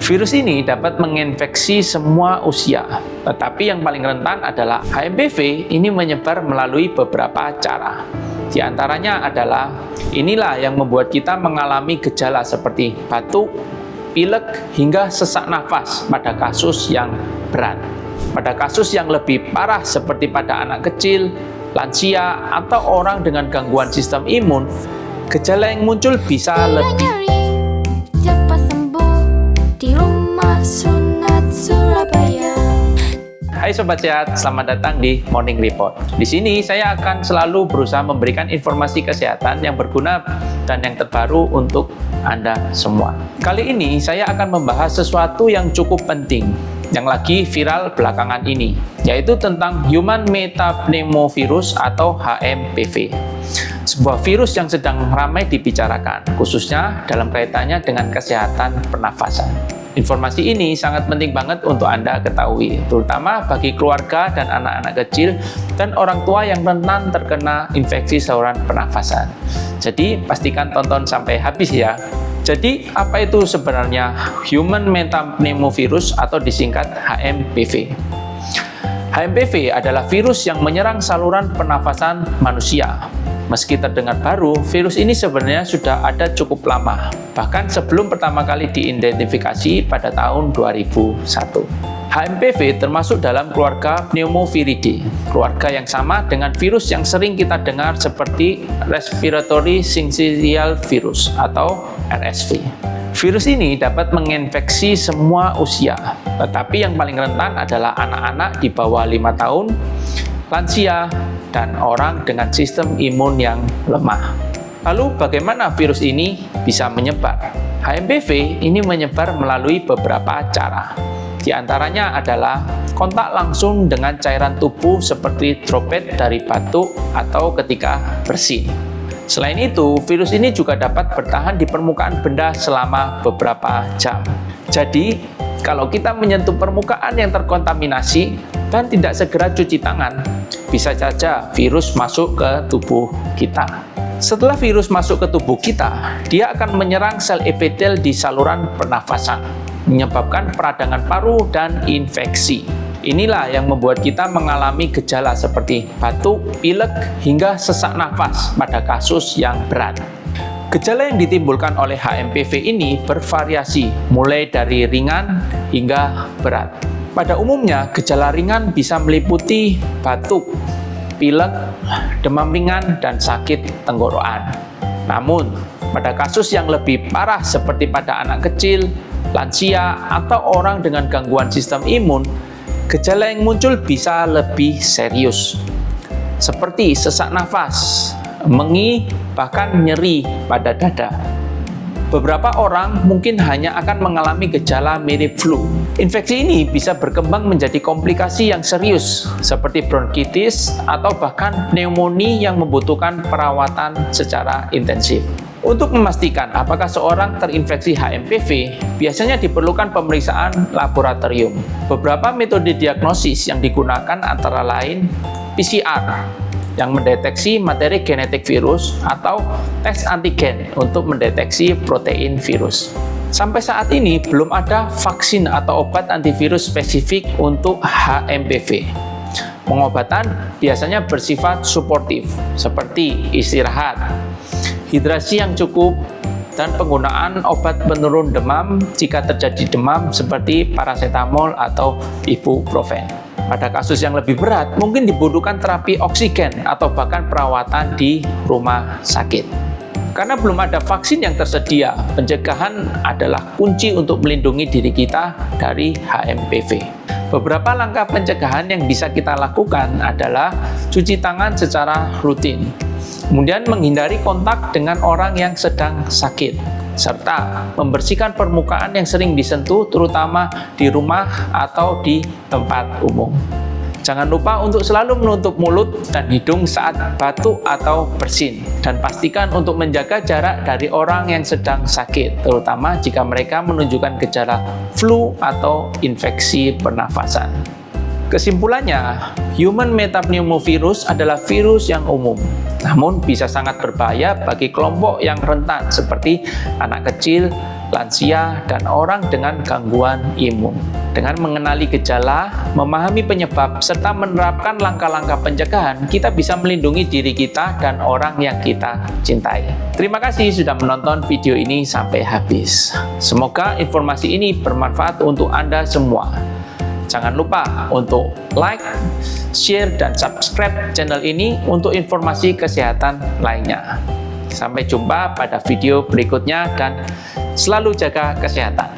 Virus ini dapat menginfeksi semua usia, tetapi yang paling rentan adalah HMPV ini menyebar melalui beberapa cara. Di antaranya adalah, inilah yang membuat kita mengalami gejala seperti batuk, pilek, hingga sesak nafas pada kasus yang berat. Pada kasus yang lebih parah seperti pada anak kecil, lansia, atau orang dengan gangguan sistem imun, gejala yang muncul bisa lebih. Hai Sobat Sehat, selamat datang di Morning Report. Di sini saya akan selalu berusaha memberikan informasi kesehatan yang berguna dan yang terbaru untuk Anda semua. Kali ini saya akan membahas sesuatu yang cukup penting yang lagi viral belakangan ini, yaitu tentang Human Metapneumovirus atau HMPV. Sebuah virus yang sedang ramai dibicarakan, khususnya dalam kaitannya dengan kesehatan pernafasan. Informasi ini sangat penting banget untuk Anda ketahui, terutama bagi keluarga dan anak-anak kecil dan orang tua yang rentan terkena infeksi saluran pernafasan. Jadi, pastikan tonton sampai habis ya. Jadi, apa itu sebenarnya Human Metapneumovirus atau disingkat HMPV? HMPV adalah virus yang menyerang saluran pernafasan manusia. Meski terdengar baru, virus ini sebenarnya sudah ada cukup lama, bahkan sebelum pertama kali diidentifikasi pada tahun 2001. HMPV termasuk dalam keluarga Pneumoviridae, keluarga yang sama dengan virus yang sering kita dengar seperti Respiratory Syncytial Virus atau RSV. Virus ini dapat menginfeksi semua usia, tetapi yang paling rentan adalah anak-anak di bawah 5 tahun, lansia, dan orang dengan sistem imun yang lemah. Lalu bagaimana virus ini bisa menyebar? HMPV ini menyebar melalui beberapa cara. Di antaranya adalah kontak langsung dengan cairan tubuh seperti droplet dari batuk atau ketika bersin. Selain itu, virus ini juga dapat bertahan di permukaan benda selama beberapa jam. Jadi, kalau kita menyentuh permukaan yang terkontaminasi dan tidak segera cuci tangan, bisa saja virus masuk ke tubuh kita. Setelah virus masuk ke tubuh kita, dia akan menyerang sel epitel di saluran pernafasan, menyebabkan peradangan paru dan infeksi. Inilah yang membuat kita mengalami gejala seperti batuk, pilek, hingga sesak nafas pada kasus yang berat. Gejala yang ditimbulkan oleh HMPV ini bervariasi, mulai dari ringan hingga berat. Pada umumnya, gejala ringan bisa meliputi batuk, pilek, demam ringan, dan sakit tenggorokan. Namun, pada kasus yang lebih parah seperti pada anak kecil, lansia, atau orang dengan gangguan sistem imun, gejala yang muncul bisa lebih serius, seperti sesak nafas, mengi, bahkan nyeri pada dada. Beberapa orang mungkin hanya akan mengalami gejala mirip flu. Infeksi ini bisa berkembang menjadi komplikasi yang serius, seperti bronkitis atau bahkan pneumonia yang membutuhkan perawatan secara intensif. Untuk memastikan apakah seorang terinfeksi HMPV, biasanya diperlukan pemeriksaan laboratorium. Beberapa metode diagnosis yang digunakan antara lain PCR, yang mendeteksi materi genetik virus, atau tes antigen untuk mendeteksi protein virus. Sampai saat ini belum ada vaksin atau obat antivirus spesifik untuk HMPV. Pengobatan biasanya bersifat suportif, seperti istirahat, hidrasi yang cukup, dan penggunaan obat penurun demam jika terjadi demam seperti paracetamol atau ibuprofen. Pada kasus yang lebih berat, mungkin dibutuhkan terapi oksigen atau bahkan perawatan di rumah sakit. Karena belum ada vaksin yang tersedia, pencegahan adalah kunci untuk melindungi diri kita dari HMPV. Beberapa langkah pencegahan yang bisa kita lakukan adalah cuci tangan secara rutin, kemudian menghindari kontak dengan orang yang sedang sakit, serta membersihkan permukaan yang sering disentuh, terutama di rumah atau di tempat umum. Jangan lupa untuk selalu menutup mulut dan hidung saat batuk atau bersin, dan pastikan untuk menjaga jarak dari orang yang sedang sakit, terutama jika mereka menunjukkan gejala flu atau infeksi pernafasan. Kesimpulannya, Human Metapneumovirus adalah virus yang umum, namun bisa sangat berbahaya bagi kelompok yang rentan seperti anak kecil, lansia, dan orang dengan gangguan imun. Dengan mengenali gejala, memahami penyebab, serta menerapkan langkah-langkah pencegahan, kita bisa melindungi diri kita dan orang yang kita cintai. Terima kasih sudah menonton video ini sampai habis. Semoga informasi ini bermanfaat untuk Anda semua. Jangan lupa untuk like, share, dan subscribe channel ini untuk informasi kesehatan lainnya. Sampai jumpa pada video berikutnya dan selalu jaga kesehatan.